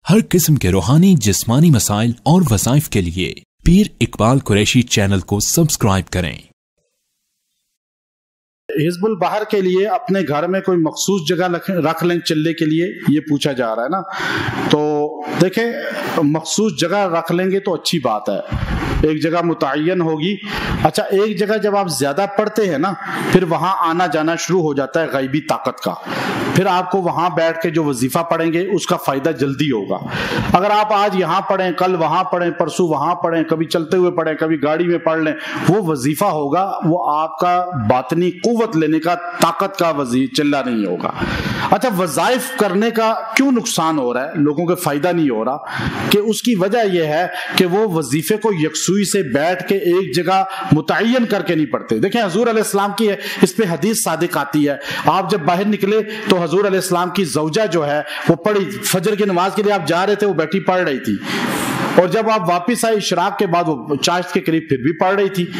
हर किस्म के रूहानी जिस्मानी मसाइल और वज़ाइफ के लिए पीर इकबाल कुरैशी चैनल को सब्सक्राइब करें। हिज़्बुल बहर के लिए अपने घर में कोई मखसूस जगह रख लें चलने के लिए, ये पूछा जा रहा है ना। तो देखें, मखसूस जगह रख लेंगे तो अच्छी बात है, एक जगह मुतय्यन होगी। अच्छा, एक जगह जब आप ज्यादा पढ़ते हैं ना, फिर वहां आना जाना शुरू हो जाता है गैबी ताकत का, फिर आपको वहां बैठ के जो वजीफा पढ़ेंगे उसका फायदा जल्दी होगा। अगर आप आज यहाँ पढ़ें, कल वहां पढ़ें, परसों वहां पढ़ें, कभी चलते हुए पढ़ें, कभी गाड़ी में पढ़ लें, वो वजीफा होगा, वो आपका बातनी कुव्वत लेने का, ताकत का चिल्ला नहीं होगा। अच्छा, वज़ाइफ करने का क्यों नुकसान हो रहा है, लोगों को फायदा नहीं हो रहा, कि उसकी वजह यह है कि वो वजीफे को यकसुई से बैठ के एक जगह मुतय्यन करके नहीं पढ़ते। देखें, हजूर अलैहिस्सलाम की इस पे हदीस सादिक आती है, आप जब बाहर निकले तो हजूर अलैहिस्सलाम की ज़ौजा जो है वो पढ़ी, फजर की नमाज के लिए आप जा रहे थे, वो बैठी पढ़ रही थी, और जब आप वापिस आए इशराक के बाद वो चाश के करीब फिर भी पढ़ रही थी।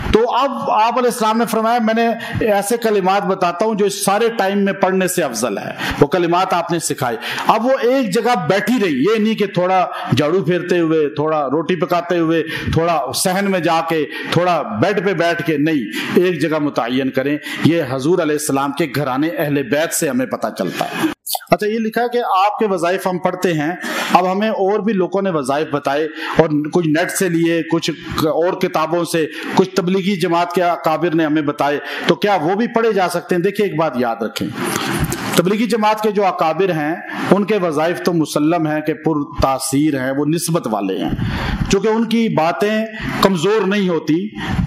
तो अब आप अलैहिस्सलाम ने फरमाया, मैंने ऐसे कलिमात बताता हूं जो इस सारे टाइम में पढ़ने से अफजल है, वो कलिमात आपने सिखाए। अब वो एक जगह बैठी रही, ये नहीं कि थोड़ा झाड़ू फेरते हुए, थोड़ा रोटी पकाते हुए, थोड़ा सहन में जाके, थोड़ा बेड पे बैठ के, नहीं, एक जगह मुतय्यन करें। ये हजूर अलैहिस्सलाम के घराने अहले बैत से हमें पता चलता है। अच्छा, ये लिखा है कि आपके वज़ाइफ हम पढ़ते हैं, अब हमें और भी लोगों ने वज़ाइफ बताए, और कुछ नेट से लिए, कुछ और किताबों से, कुछ तबलीगी जमात के अकाबिर ने हमें बताए, तो क्या वो भी पढ़े जा सकते हैं? देखिए, एक बात याद रखें, तबलीगी जमात के जो अकाबिर हैं उनके वज़ाइफ तो मुसल्लम हैं कि पुर तासीर हैं, वो निस्बत वाले हैं, चूंकि उनकी बातें कमज़ोर नहीं होती,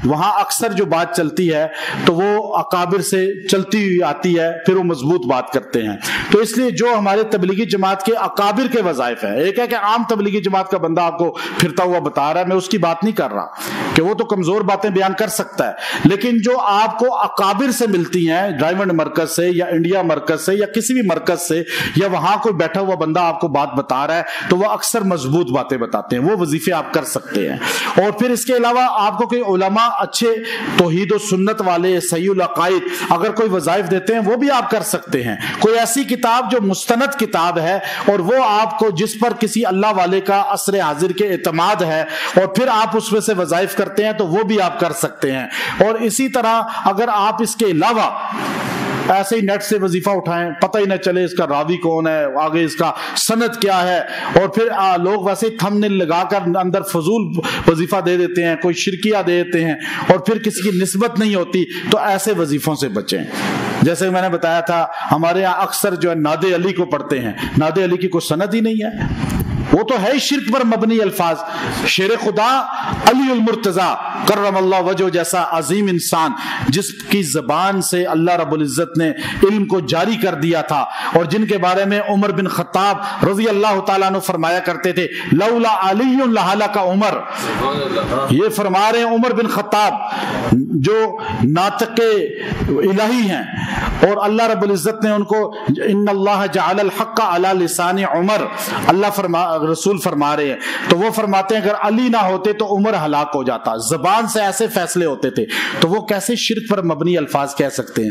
वहाँ अक्सर जो बात चलती है तो वो अकाबिर से चलती हुई आती है, फिर वो मजबूत बात करते हैं। तो इसलिए जो हमारे तबलीगी जमात के अकाबिर के वज़ाइफ है, एक है कि आम तबलीगी जमात का बंदा आपको फिरता हुआ बता रहा है, मैं उसकी बात नहीं कर रहा कि वो तो कमज़ोर बातें बयान कर सकता है, लेकिन जो आपको अकाबिर से मिलती हैं, डायमंड मरकज से या इंडिया मरकज से या किसी भी मरकज से, या वहां कोई बैठा हुआ बंदा आपको बात बता रहा है, तो वह अक्सर मजबूत बातें बताते हैं, वो वजीफे आप कर सकते हैं। और फिर इसके अलावा आपको कोई उलमा अच्छे तौहीद और सुन्नत वाले, सहीहुल अकाइद, अगर कोई वज़ाइफ देते हैं, वो भी आप कर सकते हैं। कोई ऐसी किताब जो मुस्तनद किताब है और वो आपको, जिस पर किसी अल्लाह वाले का असर हाजिर के एतमाद है, और फिर आप उसमें से वज़ाइफ करते हैं, तो वो भी आप कर सकते हैं। और इसी तरह अगर आप इसके अलावा ऐसे ही नेट से वजीफा उठाएं, पता ही ना चले इसका रावी कौन है, आगे इसका सनद क्या है, और फिर लोग वैसे थंबनेल लगाकर अंदर फजूल वजीफा दे देते हैं, कोई शिरकिया दे देते हैं, और फिर किसी की निस्बत नहीं होती, तो ऐसे वजीफों से बचें। जैसे मैंने बताया था, हमारे यहाँ अक्सर जो है नादे अली को पढ़ते हैं, नादे अली की कोई सनद ही नहीं है, वो तो है शिर्क पर मबनी अल्फाज। शेर खुदा अली उल मुर्तजा करमल्लाहु वजहू जैसा अजीम इंसान, जिसकी जबान से अल्लाह रब्बुल इज्जत ने इल्म को जारी कर दिया था, और जिनके बारे में उमर बिन खत्ताब रज़ी अल्लाह तआला अन्हु फरमाया करते थे, लौला अलीयुन लहलका उमर। ये फरमा रहे हैं उमर बिन खत्ताब, जो नातके इलाही हैं, और अल्लाह रब्बुल इज्जत ने उनको इन्नल्लाह जअलल हक्का अला लिसानी उमर, अल्लाह रसूल फरमा रहे हैं, तो वो फरमाते हैं अगर अली ना होते तो उमर हलाक हो जाता। जबान से ऐसे फैसले होते थे, तो वो कैसे शिर्क पर मबनी अल्फाज कह सकते हैं?